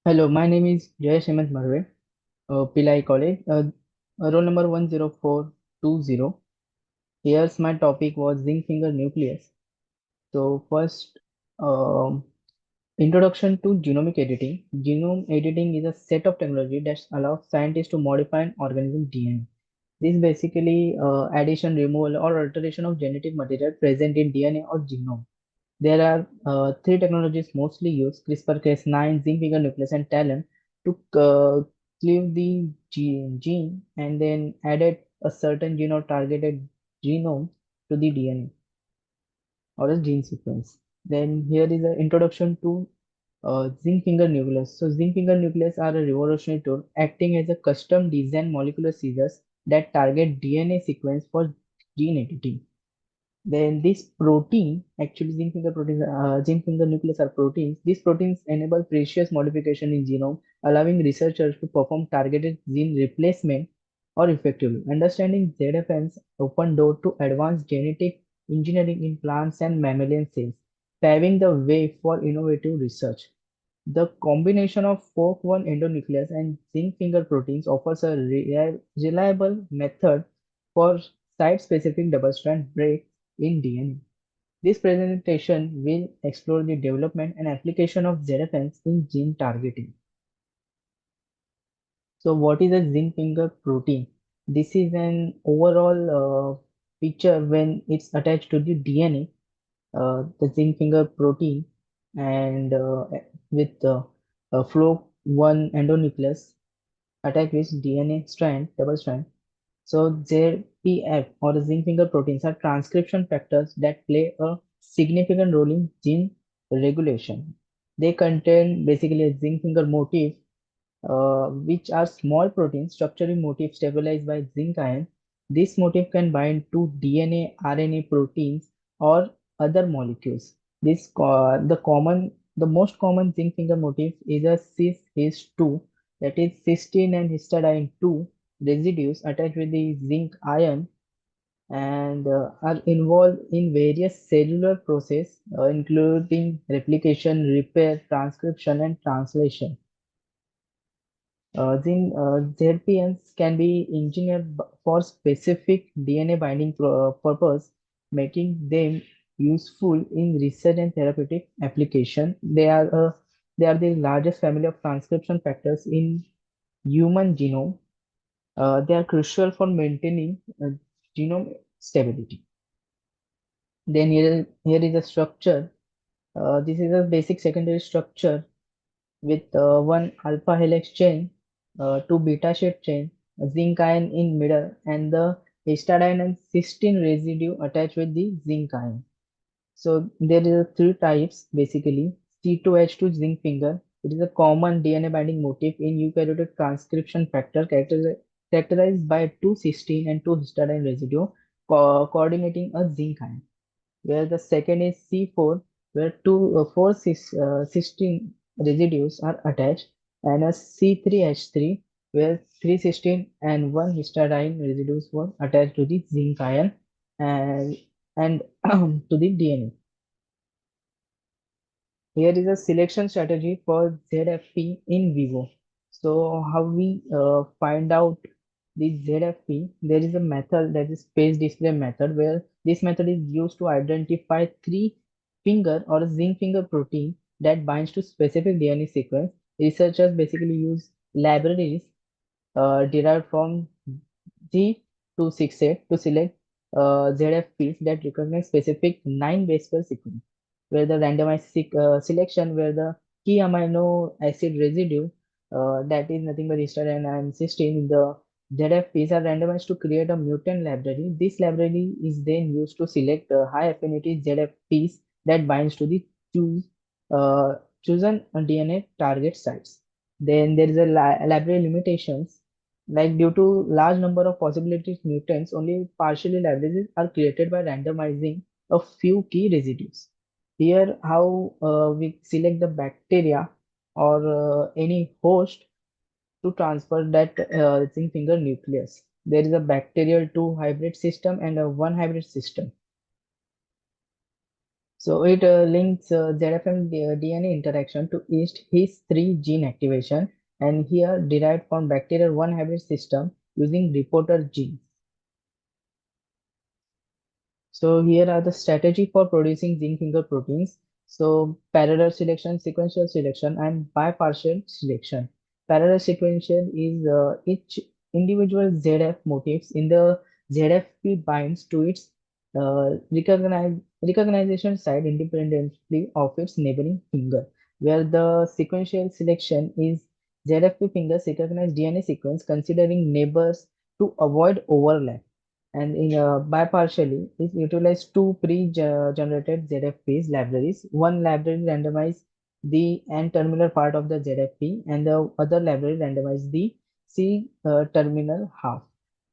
Hello, my name is Jayesh Hemant Marve, Pillai College, roll number 10420. Here's my topic was zinc finger nucleus. So first, um, introduction to genomic editing. Genome editing is a set of technology that allows scientists to modify an organism DNA. This basically addition, removal, or alteration of genetic material present in DNA or genome. There are three technologies mostly used: CRISPR-Cas9, zinc finger nuclease, and TALEN to cleave the gene and then added a certain gene or targeted genome to the DNA or a gene sequence. Then here is an introduction to zinc finger nuclease. So zinc finger nuclease are a revolutionary tool acting as a custom designed molecular scissors that target DNA sequence for gene editing. Then this protein, actually zinc finger nucleus are proteins. These proteins enable precious modification in genome, allowing researchers to perform targeted gene replacement or effectively. Understanding ZFNs open door to advanced genetic engineering in plants and mammalian cells, paving the way for innovative research. The combination of FokI endonuclease and zinc finger proteins offers a reliable method for site-specific double-strand breaks in DNA. This presentation will explore the development and application of ZFNs in gene targeting. So what is a zinc finger protein? This is an overall picture when it's attached to the DNA, the zinc finger protein, and with flow one endonuclease attached with DNA strand, double strand. So ZPF or zinc finger proteins are transcription factors that play a significant role in gene regulation. They contain basically a zinc finger motif, which are small proteins structuring motifs stabilized by zinc ion. This motif can bind to DNA, RNA proteins, or other molecules. The most common zinc finger motif is a cis-his2, that is cysteine and histidine 2 residues attached with the zinc ion and are involved in various cellular processes, including replication, repair, transcription, and translation. ZPNs can be engineered for specific DNA binding purpose, making them useful in research and therapeutic application. They are the largest family of transcription factors in human genome. They are crucial for maintaining genome stability. Then here is a structure. This is a basic secondary structure with one alpha helix chain, two beta sheet chain, a zinc ion in middle, and the histidine and cysteine residue attached with the zinc ion. So there is three types basically. C2H2 zinc finger. It is a common DNA binding motif in eukaryotic transcription factor characterized by two cysteine and two histidine residue coordinating a zinc ion. Where the second is C4, where four cysteine residues are attached, and a C3H3, where three cysteine and one histidine residues were attached to the zinc ion and and to the DNA. Here is a selection strategy for ZFP in vivo. So how we find out the ZFP? There is a method that is space display method where this method is used to identify three finger or a zinc finger protein that binds to specific DNA sequence. Researchers basically use libraries derived from G268 to select ZFPs that recognize specific 9 base pair sequence, where the randomized selection, where the key amino acid residue, that is nothing but histidine and cysteine, the ZFPs are randomized to create a mutant library. This library is then used to select high affinity ZFPs that binds to the uh, chosen DNA target sites. Then there is a library limitations, like due to large number of possibilities mutants, only partially libraries are created by randomizing a few key residues. Here, how we select the bacteria or any host to transfer that zinc finger nucleus. There is a bacterial two hybrid system and a one hybrid system. So it links ZFM DNA interaction to east his 3 gene activation, and here derived from bacterial one hybrid system using reporter genes. So here are the strategy for producing zinc finger proteins. So parallel selection, sequential selection, and bipartial selection. Parallel sequential is each individual ZF motifs in the ZFP binds to its recognition site independently of its neighboring finger, where the sequential selection is ZFP fingers recognize DNA sequence considering neighbors to avoid overlap, and in bipartially it utilized two pre-generated ZFPs libraries. One library randomizes the N-terminal part of the ZFP, and the other library randomizes the C-terminal half.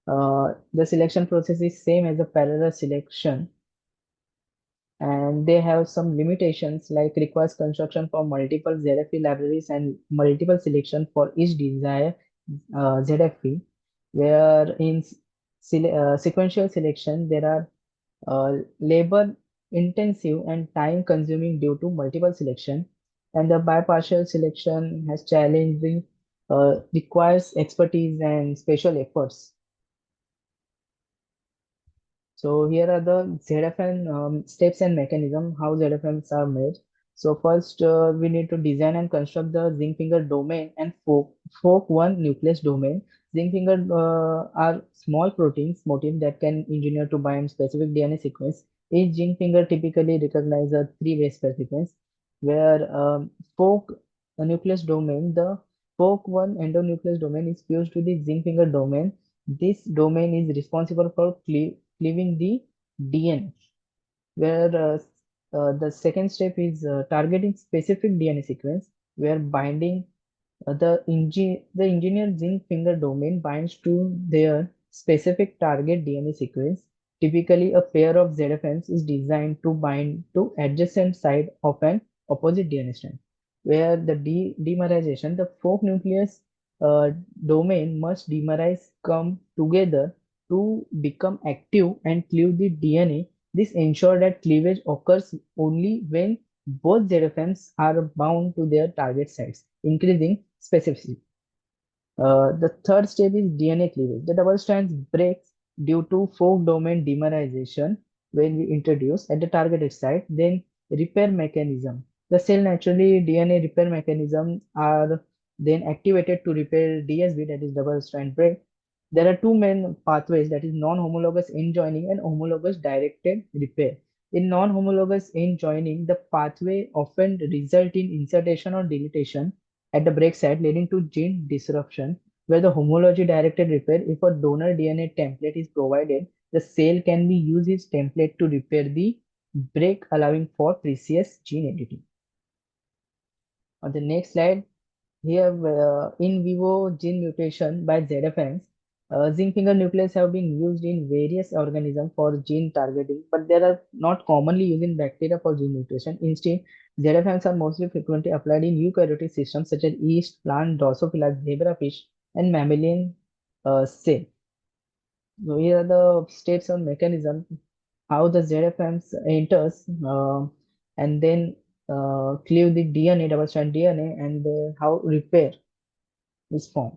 The selection process is same as a parallel selection, and they have some limitations like requires construction for multiple ZFP libraries and multiple selection for each desired ZFP, where in sequential selection there are labor intensive and time consuming due to multiple selection, and the bipartial selection has challenging requires expertise and special efforts. So here are the ZFN steps and mechanism how ZFNs are made. So first we need to design and construct the zinc finger domain and FokI nucleus domain. Zinc finger are small proteins motif that can engineer to bind specific DNA sequence. Each zinc finger typically recognize a three-way sequence, where Fok nucleus domain, the FokI endonuclease domain is fused to the zinc finger domain. This domain is responsible for cleaving the DNA, where the second step is targeting specific DNA sequence, where binding the engineered zinc finger domain binds to their specific target DNA sequence. Typically, a pair of ZFNs is designed to bind to adjacent side of an opposite DNA strand, where the dimerization, the fork nucleus uh, domain must dimerize come together to become active and cleave the DNA. This ensures that cleavage occurs only when both ZFNs are bound to their target sites, increasing specificity. The third step is DNA cleavage. The double strands breaks due to fork domain dimerization when we introduce at the targeted site. Then repair mechanism. The cell naturally DNA repair mechanism are then activated to repair DSB, that is double strand break. There are two main pathways, that is non-homologous end joining and homologous directed repair. In non-homologous end joining, the pathway often result in insertion or deletion at the break site, leading to gene disruption, where the homology directed repair, if a donor DNA template is provided, the cell can be used as template to repair the break, allowing for precise gene editing. On the next slide, here in vivo gene mutation by ZFNs, zinc finger nucleases have been used in various organisms for gene targeting, but they are not commonly used in bacteria for gene mutation. Instead, ZFNs are mostly frequently applied in eukaryotic systems such as yeast, plant, Drosophila, zebrafish, and mammalian cell. So here are the steps and mechanism how the ZFMs enters and then cleave the DNA, double-strand DNA, and how repair is formed.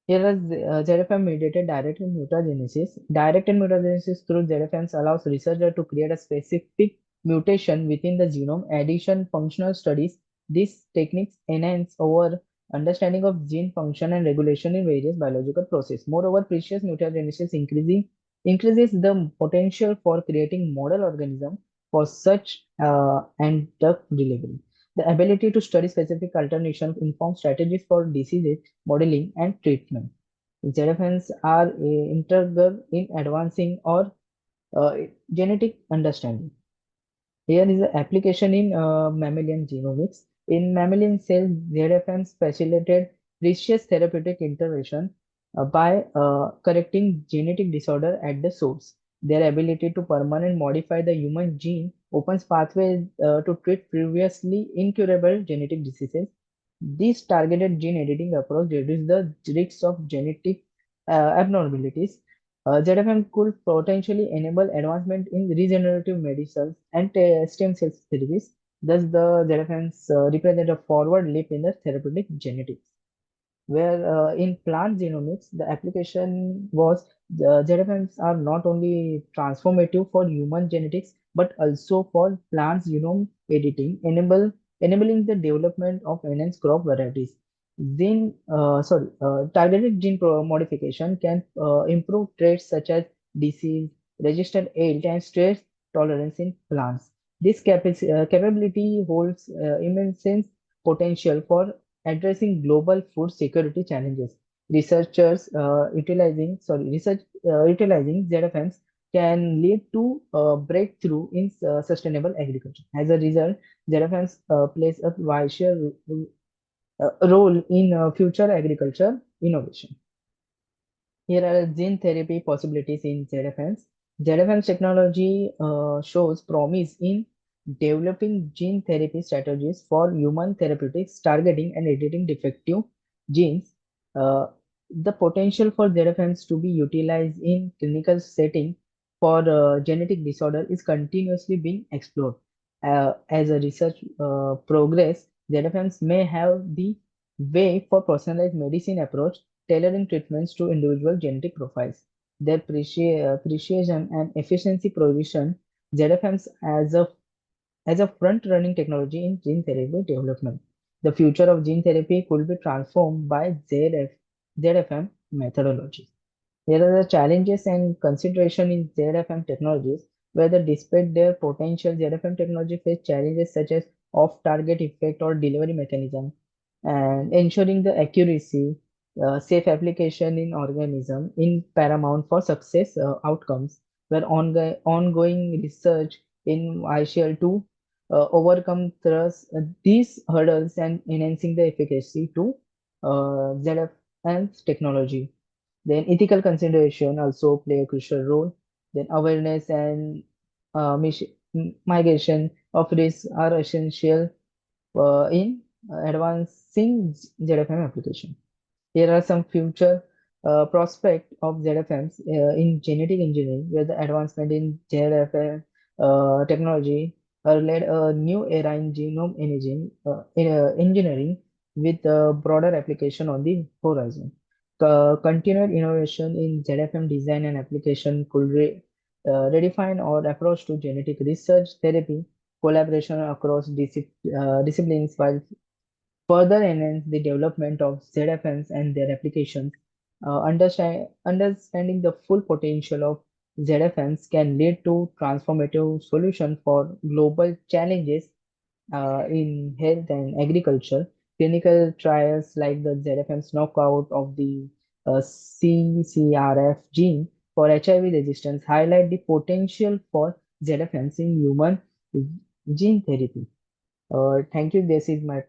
Here is ZFM-mediated directed mutagenesis. Directed mutagenesis through ZFMs allows researcher to create a specific mutation within the genome. Addition functional studies. These techniques enhance our understanding of gene function and regulation in various biological processes. Moreover, precious mutagenesis increases the potential for creating model organism for such and drug delivery. The ability to study specific alterations informs strategies for diseases modeling, and treatment. ZFNs are integral in advancing our genetic understanding. Here is the application in mammalian genomics. In mammalian cells, ZFNs facilitated precious therapeutic intervention by correcting genetic disorder at the source. Their ability to permanently modify the human gene opens pathways to treat previously incurable genetic diseases. This targeted gene editing approach reduces the risks of genetic abnormalities ZFM could potentially enable advancement in regenerative medicine and stem cell therapies. Thus, the ZFMs represent a forward leap in the therapeutic genetics where in plant genomics, the application was the ZFMs are not only transformative for human genetics but also for plants genome editing, enabling the development of enhanced crop varieties. Targeted modification can improve traits such as disease, resistant yield, and stress tolerance in plants. This capability holds immense potential for addressing global food security challenges. Researchers utilizing ZFMs can lead to a breakthrough in sustainable agriculture. As a result, ZFMs plays a vital role in future agriculture innovation. Here are gene therapy possibilities in ZFNs. ZFNs technology shows promise in developing gene therapy strategies for human therapeutics targeting and editing defective genes. Uh, the potential for ZFNs to be utilized in clinical setting for genetic disorder is continuously being explored. As a research progress, ZFNs may have the way for personalized medicine approach tailoring treatments to individual genetic profiles. Their precision and efficiency position ZFMs as a front-running technology in gene therapy development. The future of gene therapy could be transformed by ZFM methodology. Here are the challenges and consideration in ZFM technologies, whether despite their potential, ZFM technology face challenges such as off-target effect or delivery mechanism, and ensuring the accuracy, safe application in organism in paramount for success outcomes, where ongoing research in ICL to overcome these hurdles and enhancing the efficacy to ZFM technology. Then ethical consideration also play a crucial role. Then awareness and mitigation of risk are essential in advancing ZFM application. Here are some future prospects of ZFMs in genetic engineering, where the advancement in ZFM technology led a new era in genome engineering with a broader application on the horizon. Continued innovation in ZFM design and application could redefine our approach to genetic research, therapy, collaboration across disciplines while further enhance the development of ZFNs and their applications. Understanding the full potential of ZFNs can lead to transformative solutions for global challenges in health and agriculture. Clinical trials like the ZFN's knockout of the CCRF gene for HIV resistance highlight the potential for ZFNs in human gene therapy. Thank you. This is my